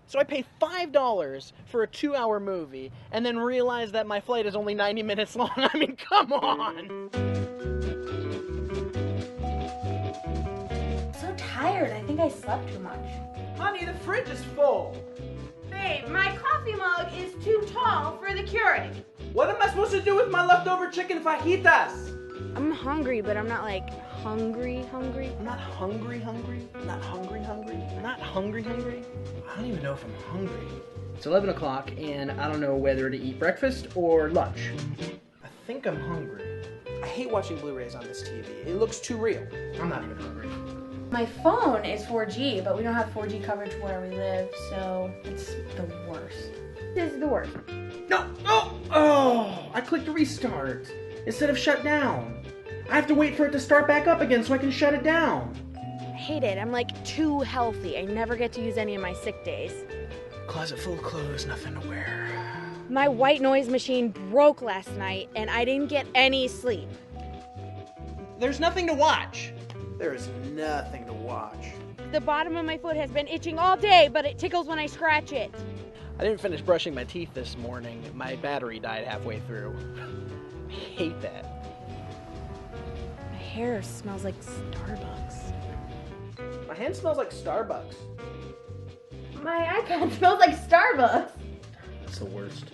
So I pay $5 for a 2-hour movie and then realize that my flight is only 90 minutes long. I mean, come on! I'm so tired. I think I slept too much. Honey, the fridge is full. Babe, my coffee mug is too tall for the Keurig. What am I supposed to do with my leftover chicken fajitas? I'm hungry, but I'm not like hungry. I'm not hungry. I'm not hungry. I'm not hungry. I don't even know if I'm hungry. It's 11 o'clock and I don't know whether to eat breakfast or lunch. I think I'm hungry. I hate watching Blu-rays on this TV. It looks too real. I'm not even hungry. My phone is 4G, but we don't have 4G coverage where we live, so it's the worst. This is the worst. No! Oh! I clicked restart instead of shut down. I have to wait for it to start back up again so I can shut it down. I hate it. I'm like too healthy. I never get to use any of my sick days. Closet full of clothes, nothing to wear. My white noise machine broke last night, and I didn't get any sleep. There's nothing to watch. There is nothing to watch. The bottom of my foot has been itching all day, but it tickles when I scratch it. I didn't finish brushing my teeth this morning. My battery died halfway through. I hate that. My hair smells like Starbucks. My hand smells like Starbucks. My iPad smells like Starbucks. That's the worst.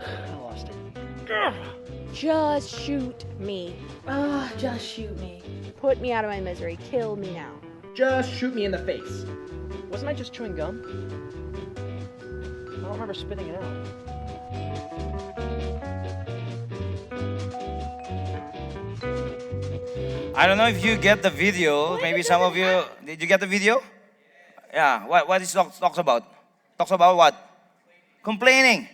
I lost it. Just shoot me. Just shoot me. Put me out of my misery. Kill me now. Just shoot me in the face. Wasn't I just chewing gum? I don't remember spitting it out. I don't know if you get the video. Maybe some of you, did you get the video? Yeah, what it talks about? Talks about what? Complaining.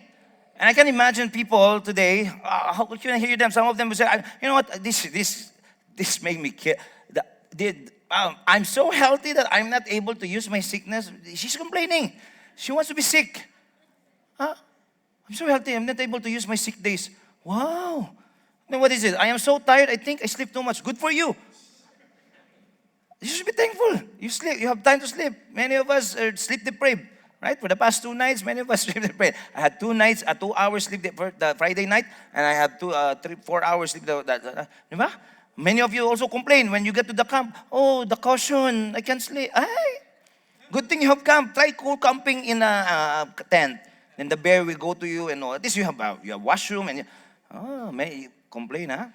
And I can imagine people today, how can I hear them? Some of them will say, you know what, this made me kill. I'm so healthy that I'm not able to use my sickness. She's complaining. She wants to be sick. Huh? I'm so healthy, I'm not able to use my sick days. Wow. Then what is it? I am so tired, I think I sleep too much. Good for you. You should be thankful. You sleep, you have time to sleep. Many of us are sleep deprived. Right? For the past 2 nights, many of us sleep deprived. I had 2 nights, 2 hours sleep the Friday night, and I had 4 hours sleep. Diba? Many of you also complain when you get to the camp. Oh, the caution, I can't sleep. Ay, good thing you have camp. Try cool camping in a tent. Then the bear will go to you and all. At least you have washroom and may complain, huh?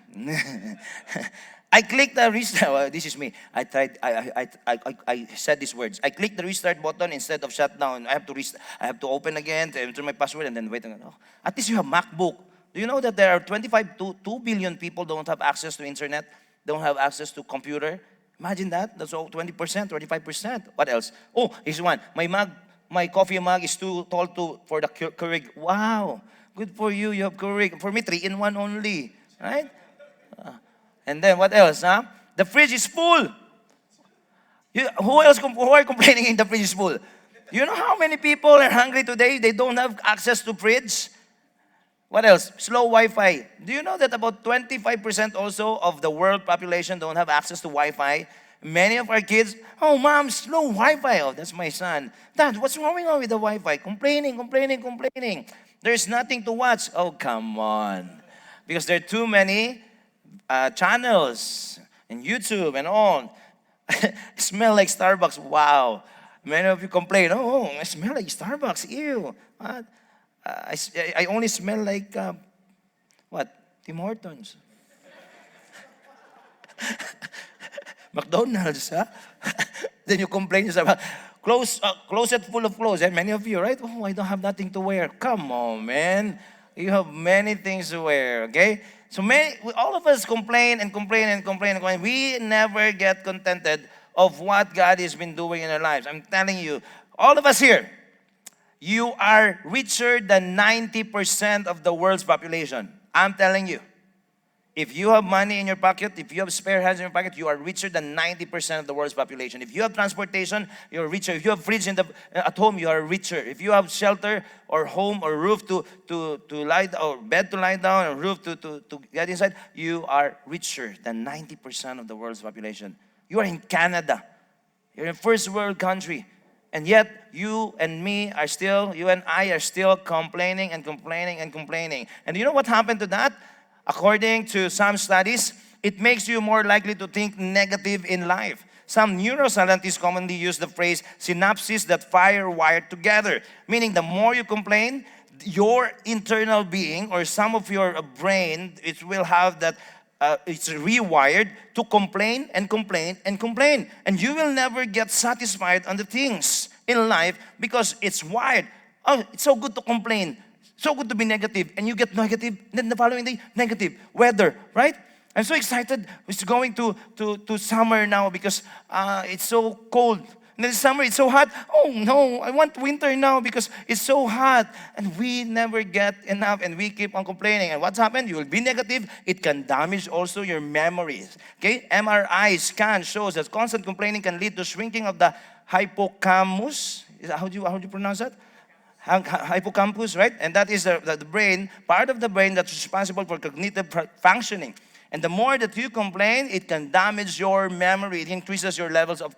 I clicked the restart. This is me. I tried. I said these words. I clicked the restart button instead of shut down. I have to restart. I have to open again to enter my password and then wait. Oh, at least you have MacBook. Do you know that there are 25 to 2 billion people don't have access to internet, don't have access to computer? Imagine that. That's all 20%, 25%. What else? Oh, here's one. My coffee mug is too tall for the Keurig. Wow, good for you. You have Keurig. For me, 3-in-1 only, right? And then what else? Huh? The fridge is full. Who are complaining in the fridge is full? You know how many people are hungry today? They don't have access to fridge. What else? Slow Wi-Fi. Do you know that about 25% also of the world population don't have access to Wi-Fi? Many of our kids, oh, mom, slow Wi-Fi. Oh, that's my son. Dad, what's going on with the Wi-Fi? Complaining. There's nothing to watch. Oh, come on. Because there are too many channels and YouTube and all. Smell like Starbucks. Wow. Many of you complain, oh, I smell like Starbucks. Ew. What? I only smell like, Tim Hortons. McDonald's, huh? Then you complain about closet full of clothes. And many of you, right? Oh, I don't have nothing to wear. Come on, man. You have many things to wear, okay? So all of us complain. We never get contented of what God has been doing in our lives. I'm telling you, all of us here, you are richer than 90% of the world's population. I'm telling you. If you have money in your pocket, if you have spare hands in your pocket, you are richer than 90% of the world's population. If you have transportation, you're richer. If you have fridge at home, you are richer. If you have shelter or home or roof to lie down, or bed to lie down, or roof to get inside, you are richer than 90% of the world's population. You are in Canada. You're in a first world country. And yet, you and I are still complaining and complaining and complaining. And you know what happened to that? According to some studies, it makes you more likely to think negative in life. Some neuroscientists commonly use the phrase synapses that fire wired together, meaning the more you complain, your internal being or some of your brain, it will have that it's rewired to complain and complain and complain. And you will never get satisfied on the things in life because it's wired. Oh, it's so good to complain. So good to be negative. And you get negative. Then the following day, negative. Weather, right? I'm so excited. It's going to summer now because it's so cold. And then summer, it's so hot. Oh no, I want winter now because it's so hot. And we never get enough and we keep on complaining. And what's happened? You will be negative. It can damage also your memories. Okay? MRI scan shows that constant complaining can lead to shrinking of the hippocampus. How do you pronounce that? Hippocampus, right? And that is the brain, part of the brain that's responsible for cognitive functioning. And the more that you complain, it can damage your memory. It increases your levels of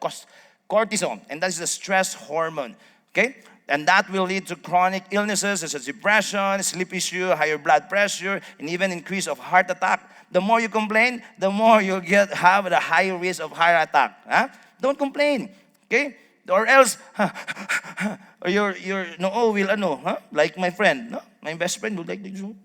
cortisol, and that is the stress hormone. Okay? And that will lead to chronic illnesses such as depression, sleep issue, higher blood pressure, and even increase of heart attack. The more you complain, the more you'll have a higher risk of heart attack. Huh? Don't complain. Okay? Or else, or like my friend, no? My best friend would like to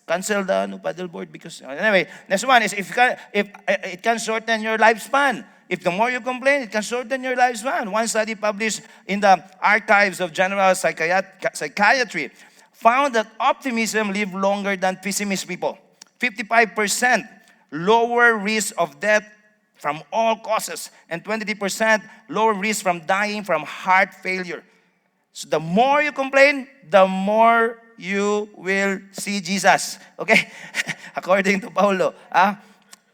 cancel the paddleboard because anyway. Next one is if it can shorten your lifespan. If the more you complain, it can shorten your lifespan. One study published in the Archives of General Psychiatry found that optimism live longer than pessimist people. 55% lower risk of death from all causes, and 23% lower risk from dying from heart failure. So the more you complain, the more you will see Jesus. Okay? According to Paulo.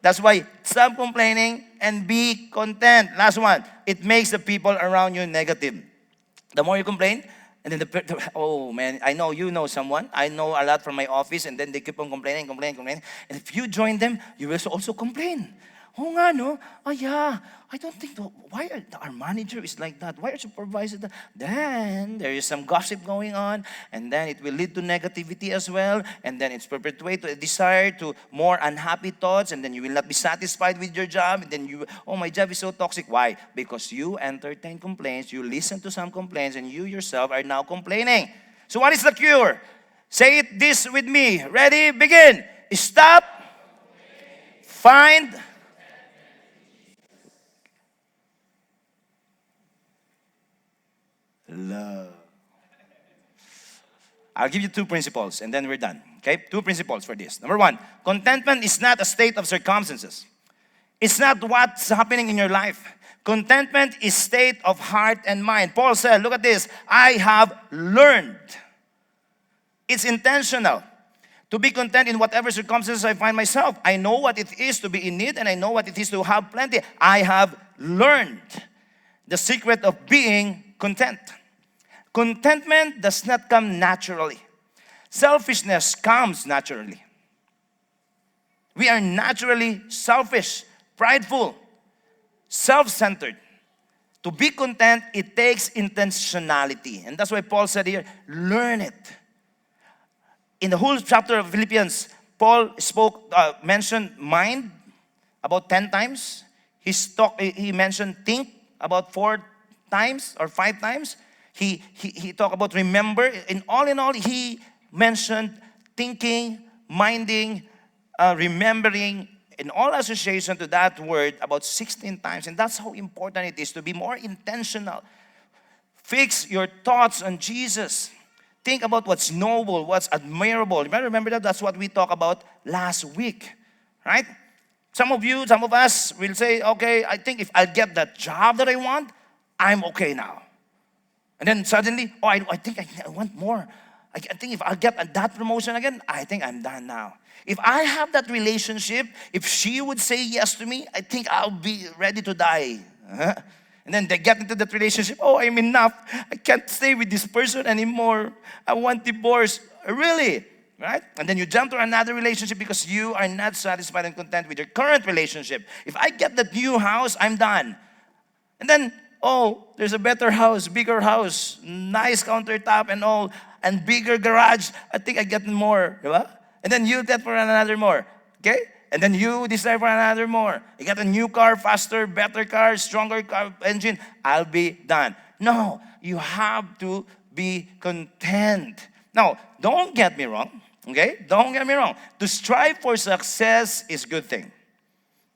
That's why stop complaining and be content. Last one, it makes the people around you negative. The more you complain, and then oh man, I know you know someone. I know a lot from my office, and then they keep on complaining. And if you join them, you will also complain. Oh nga, no? Oh yeah, I don't think, why our manager is like that? Why our supervisor that? Then there is some gossip going on, and then it will lead to negativity as well, and then it's perpetuate a desire to more unhappy thoughts, and then you will not be satisfied with your job, and then my job is so toxic. Why? Because you entertain complaints, you listen to some complaints, and you yourself are now complaining. So what is the cure? Say this with me. Ready? Begin. Stop. Find. Love. I'll give you two principles and then we're done. Okay? Two principles for this. Number one, contentment is not a state of circumstances. It's not what's happening in your life. Contentment is state of heart and mind. Paul said, look at this. I have learned. It's intentional. To be content in whatever circumstances I find myself. I know what it is to be in need and I know what it is to have plenty. I have learned the secret of being content. Contentment does not come naturally. Selfishness comes naturally. We are naturally selfish, prideful, self-centered. To be content, it takes intentionality. And that's why Paul said here, learn it. In the whole chapter of Philippians, Paul mentioned mind about 10 times. He mentioned think about 4 times or 5 times. He talked about remember. In all, he mentioned thinking, minding, remembering, in all association to that word about 16 times. And that's how important it is to be more intentional. Fix your thoughts on Jesus. Think about what's noble, what's admirable. Remember that? That's what we talked about last week. Right? Some of us will say, okay, I think if I get that job that I want, I'm okay now. And then suddenly, I think I want more. I think if I get that promotion again, I think I'm done now. If I have that relationship, if she would say yes to me, I think I'll be ready to die. Uh-huh. And then they get into that relationship. Oh, I'm enough. I can't stay with this person anymore. I want divorce. Really? Right? And then you jump to another relationship because you are not satisfied and content with your current relationship. If I get that new house, I'm done. And then, oh, there's a better house, bigger house, nice countertop and all, and bigger garage. I think I get more. Diba? And then you get for another more. Okay? And then you decide for another more. You get a new car, faster, better car, stronger car engine. I'll be done. No, you have to be content. Now, don't get me wrong. Okay? Don't get me wrong. To strive for success is a good thing.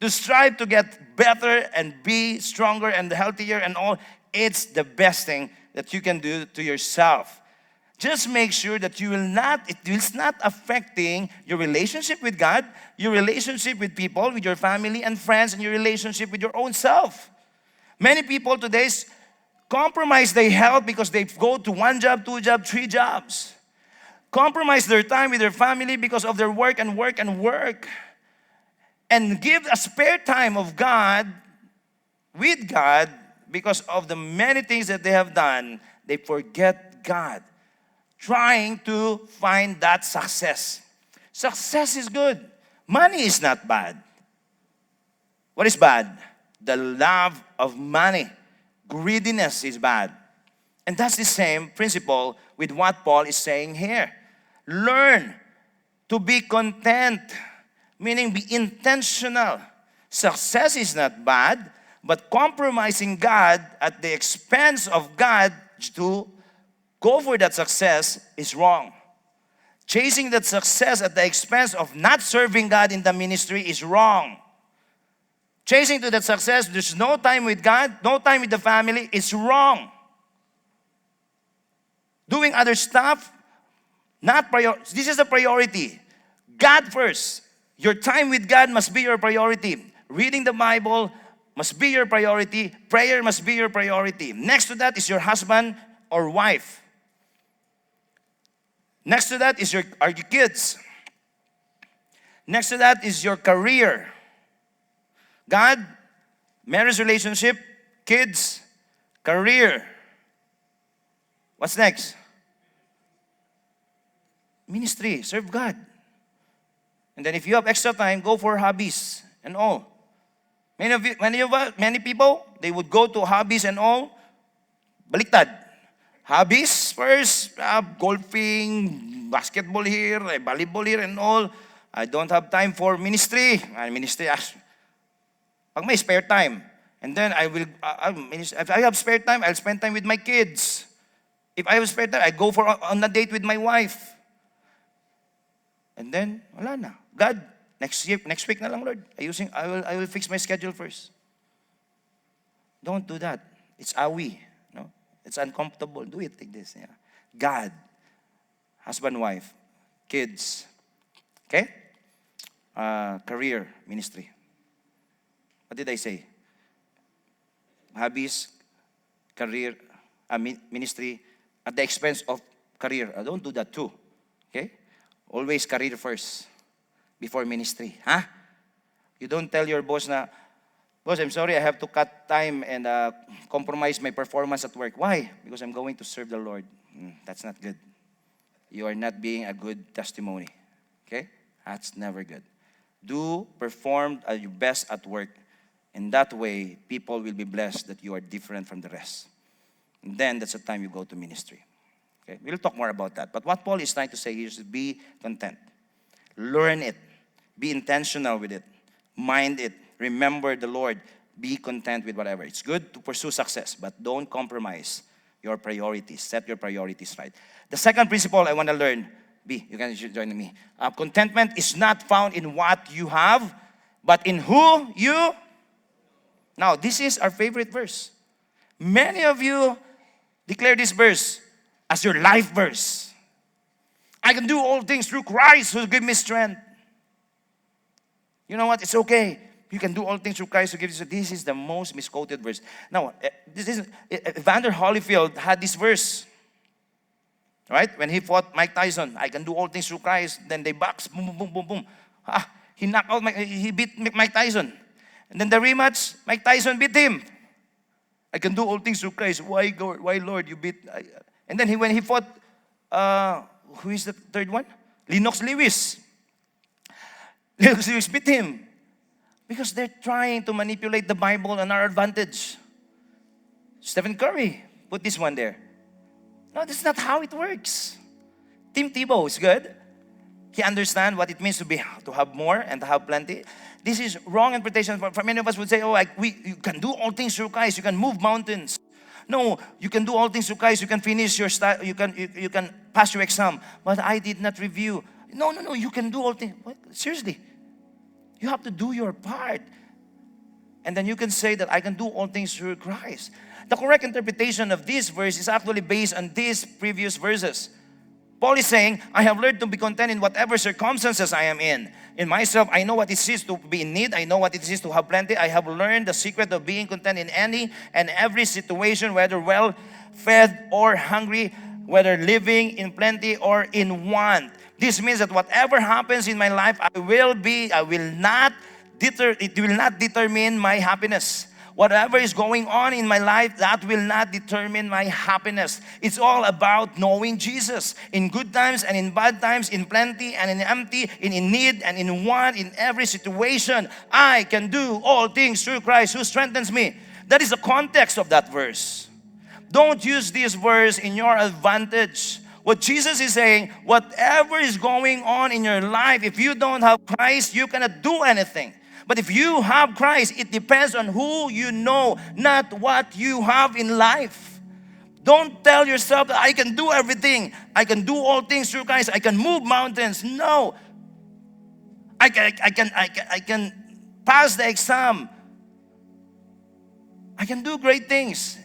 To strive to get better and be stronger and healthier and all, it's the best thing that you can do to yourself. Just make sure that it is not affecting your relationship with God, your relationship with people, with your family and friends, and your relationship with your own self. Many people today compromise their health because they go to 1 job, 2 jobs, 3 jobs. Compromise their time with their family because of their work and work and work. And give a spare time of God, with God, because of the many things that they have done, they forget God. Trying to find that success. Success is good. Money is not bad. What is bad? The love of money. Greediness is bad. And that's the same principle with what Paul is saying here. Learn to be content, meaning be intentional. Success is not bad, but compromising God at the expense of God to go for that success is wrong. Chasing that success at the expense of not serving God in the ministry is wrong. Chasing to that success, there's no time with God, no time with the family, it's wrong. Doing other stuff, this is the priority. God first. Your time with God must be your priority. Reading the Bible must be your priority. Prayer must be your priority. Next to that is your husband or wife. Next to that is are your kids. Next to that is your career. God, marriage relationship, kids, career. What's next? Ministry, serve God. And then if you have extra time, go for hobbies and all. Many people, they would go to hobbies and all. Baliktad. Hobbies first, golfing, basketball here, volleyball here and all. I don't have time for ministry. Ministry, pag may spare time. And then if I have spare time, I'll spend time with my kids. If I have spare time, I go on a date with my wife. And then, wala na. God, next week na lang, Lord. I will fix my schedule first. Don't do that. It's awi. No? It's uncomfortable. Do it like this. Yeah. God, husband, wife, kids. Okay? Career, ministry. What did I say? Hobbies, career, ministry, at the expense of career. Don't do that too. Okay? Always career first before ministry. Huh? You don't tell your boss na, boss, I'm sorry, I have to cut time and compromise my performance at work. Why? Because I'm going to serve the Lord. That's not good. You are not being a good testimony. Okay? That's never good. Perform your best at work. In that way, people will be blessed that you are different from the rest. And then that's the time you go to ministry. Okay? We'll talk more about that. But what Paul is trying to say here is be content. Learn it. Be intentional with it. Mind it. Remember the Lord. Be content with whatever. It's good to pursue success, but don't compromise your priorities. Set your priorities right. The second principle I want to learn, you can join me. Contentment is not found in what you have, but in who you. Now, this is our favorite verse. Many of you declare this verse as your life verse. I can do all things through Christ who gives me strength. You know what? It's okay. You can do all things through Christ who gives you. This is the most misquoted verse. Now, Evander Holyfield had this verse. Right? When he fought Mike Tyson, I can do all things through Christ. Then they box, boom, boom, boom, boom, boom. He knocked out, he beat Mike Tyson. And then the rematch, Mike Tyson beat him. I can do all things through Christ. Why, God? Why, Lord, you beat? And then when he fought, who is the third one? Lennox Lewis. Lennox Lewis beat him. Because they're trying to manipulate the Bible on our advantage. Stephen Curry, put this one there. No, that's not how it works. Tim Tebow is good. He understands what it means to have more and to have plenty. This is wrong interpretation. For many of us would say, oh, you can do all things through Christ. You can move mountains. No, you can do all things through Christ. You can finish your you can pass your exam. But I did not review. No. You can do all things. What? Seriously, you have to do your part, and then you can say that I can do all things through Christ. The correct interpretation of this verse is actually based on these previous verses. Paul is saying, I have learned to be content in whatever circumstances I am in. In myself, I know what it is to be in need. I know what it is to have plenty. I have learned the secret of being content in any and every situation, whether well fed or hungry, whether living in plenty or in want. This means that whatever happens in my life, it will not determine my happiness. Whatever is going on in my life, that will not determine my happiness. It's all about knowing Jesus. In good times and in bad times, in plenty and in empty, in need and in want, in every situation, I can do all things through Christ who strengthens me. That is the context of that verse. Don't use this verse in your advantage. What Jesus is saying, whatever is going on in your life, if you don't have Christ, you cannot do anything. But if you have Christ, it depends on who you know, not what you have in life. Don't tell yourself that I can do everything. I can do all things through Christ. I can move mountains. No. I can pass the exam. I can do great things.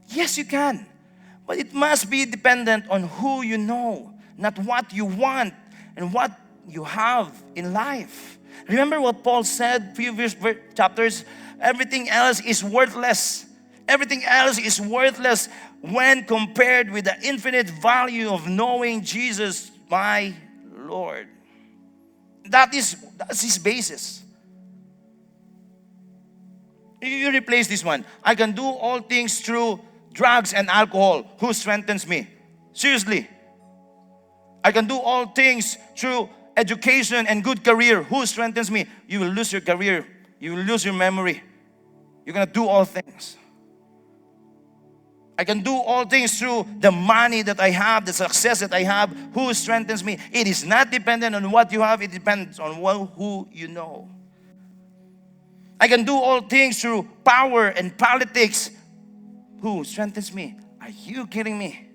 Yes, you can. But it must be dependent on who you know, not what you want and what you have in life. Remember what Paul said previous chapters? Everything else is worthless. Everything else is worthless when compared with the infinite value of knowing Jesus, my Lord. That's his basis. You replace this one. I can do all things through drugs and alcohol. Who strengthens me? Seriously. I can do all things through education and good career. Who strengthens me? You will lose your career. You will lose your memory. You're going to do all things. I can do all things through the money that I have, the success that I have. Who strengthens me? It is not dependent on what you have. It depends on who you know. I can do all things through power and politics. Who strengthens me? Are you kidding me?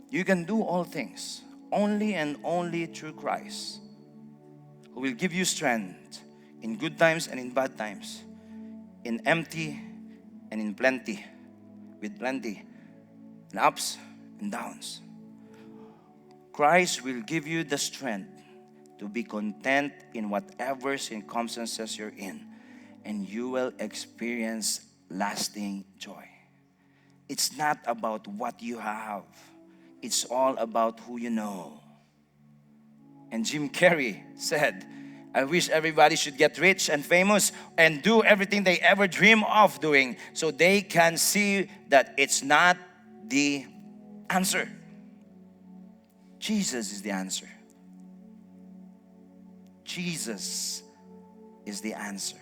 You can do all things only and only through Christ, who will give you strength in good times and in bad times, in empty and in plenty, with plenty, in ups and downs. Christ will give you the strength to be content in whatever circumstances you're in, and you will experience lasting joy. It's not about what you have. It's all about who you know. And Jim Carrey said, I wish everybody should get rich and famous and do everything they ever dream of doing so they can see that it's not the answer. Jesus is the answer. Jesus is the answer.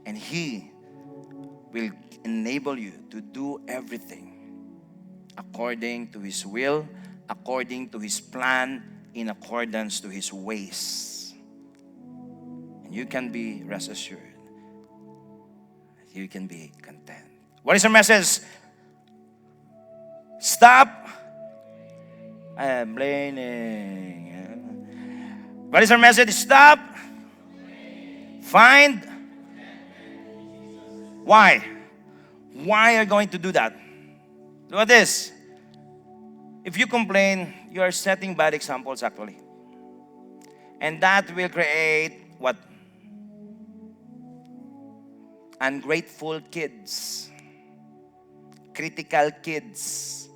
And He will enable you to do everything according to His will, according to His plan, in accordance to His ways. And you can be rest assured. You can be content. What is our message? Stop complaining. What is our message? Stop. Find. Why? Why are you going to do that? Look at this. If you complain, you are setting bad examples actually. And that will create what? Ungrateful kids. critical kids.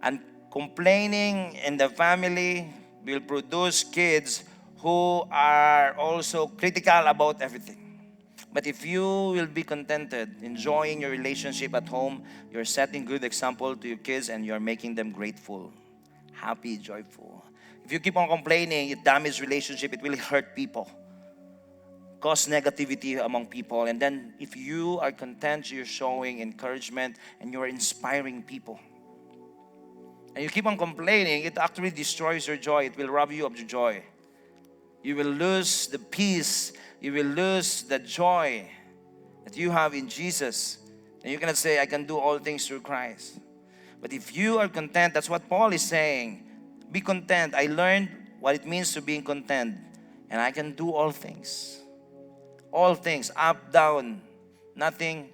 And complaining in the family will produce kids who are also critical about everything. But if you will be contented, enjoying your relationship at home, you're setting good example to your kids and you're making them grateful, happy, joyful. If you keep on complaining, it damages relationship, it will hurt people, cause negativity among people. And then if you are content, you're showing encouragement and you're inspiring people. And you keep on complaining, it actually destroys your joy. It will rob you of your joy. You will lose the peace. You will lose the joy that you have in Jesus. And you cannot say, I can do all things through Christ. But if you are content, that's what Paul is saying. Be content. I learned what it means to be content. And I can do all things. All things, up, down, nothing,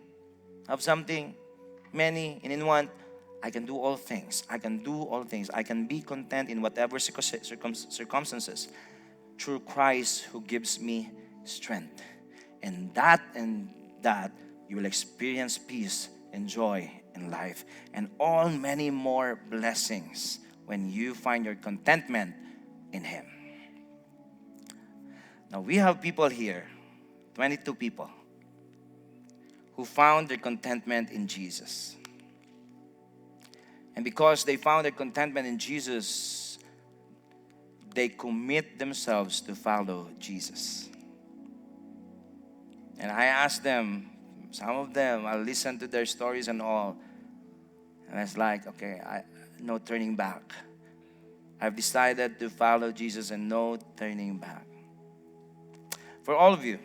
have something, many, and in one. I can do all things. I can do all things. I can be content in whatever circumstances through Christ who gives me strength. And that you will experience peace and joy in life and all many more blessings when you find your contentment in Him. Now we have people here, 22 people, who found their contentment in Jesus. And because they found their contentment in Jesus, they commit themselves to follow Jesus. And I asked them, some of them, I listened to their stories and all. And it's like, okay, no turning back. I've decided to follow Jesus and no turning back. For all of you,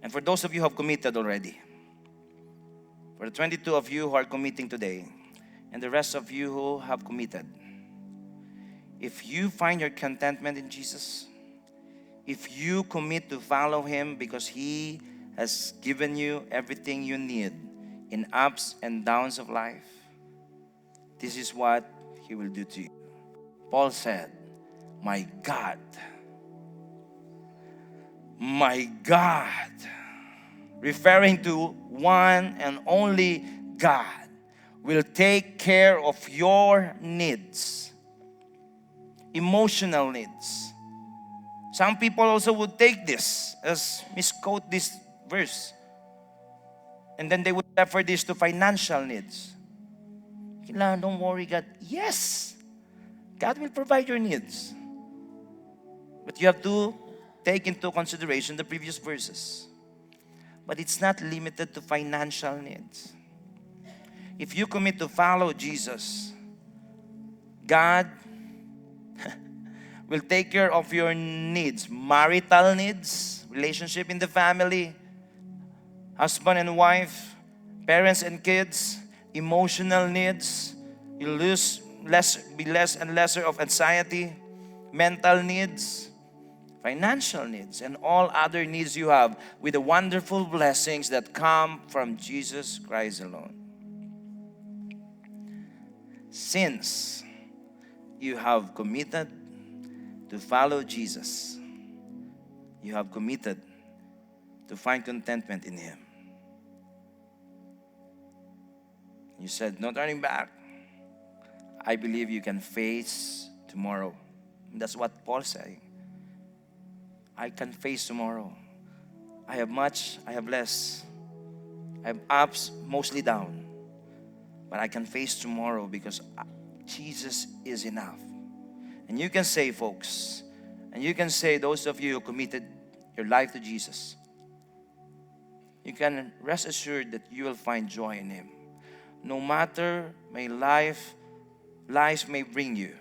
and for those of you who have committed already, for the 22 of you who are committing today, and the rest of you who have committed, if you find your contentment in Jesus, if you commit to follow Him because He has given you everything you need in ups and downs of life, this is what He will do to you. Paul said, my God, referring to one and only God, will take care of your needs, emotional needs. Some people also would take this as misquote this verse, and then they would refer this to financial needs. Don't worry, God. Yes, God will provide your needs, but you have to take into consideration the previous verses. But it's not limited to financial needs. If you commit to follow Jesus, God will take care of your needs, marital needs, relationship in the family, husband and wife, parents and kids, emotional needs. You be less and lesser of anxiety, mental needs, financial needs, and all other needs you have with the wonderful blessings that come from Jesus Christ alone. Since you have committed to follow Jesus, you have committed to find contentment in Him. You said, no turning back. I believe you can face tomorrow. That's what Paul said. I can face tomorrow. I have much, I have less. I have ups, mostly down. But I can face tomorrow because Jesus is enough. And you can say, folks, and you can say, those of you who committed your life to Jesus, you can rest assured that you will find joy in Him. No matter life may bring you,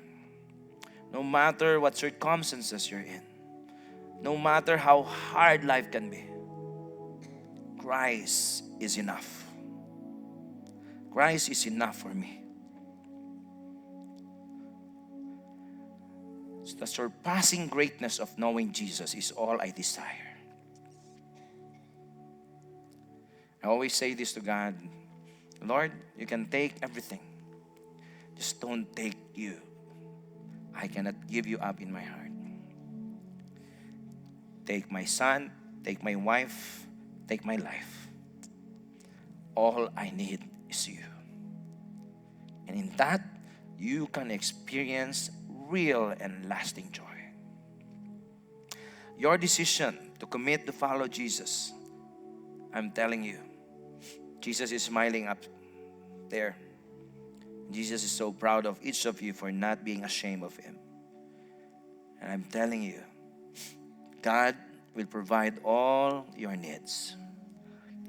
no matter what circumstances you're in, no matter how hard life can be, Christ is enough. Christ is enough for me. The surpassing greatness of knowing Jesus is all I desire. I always say this to God, Lord, you can take everything. Just don't take you. I cannot give you up in my heart. Take my son, take my wife, take my life. all I need is you. And in that, you can experience real and lasting joy. Your decision to commit to follow Jesus, I'm telling you, Jesus is smiling up there. Jesus is so proud of each of you for not being ashamed of Him. And I'm telling you, God will provide all your needs.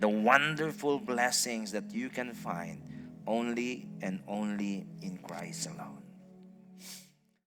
The wonderful blessings that you can find only and only in Christ alone.